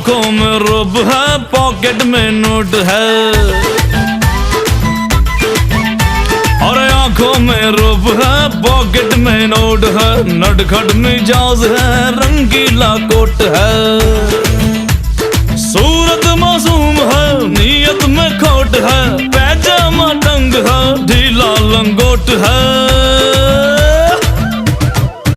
आंखों में रुब है, पॉकेट में नोट है। अरे आंखों में रुब है, पॉकेट में नोट है। नटखट मिजाज है, रंगीला कोट है। सूरत मासूम है, नीयत में खोट है। पैजामा टंग है, ढीला लंगोट है।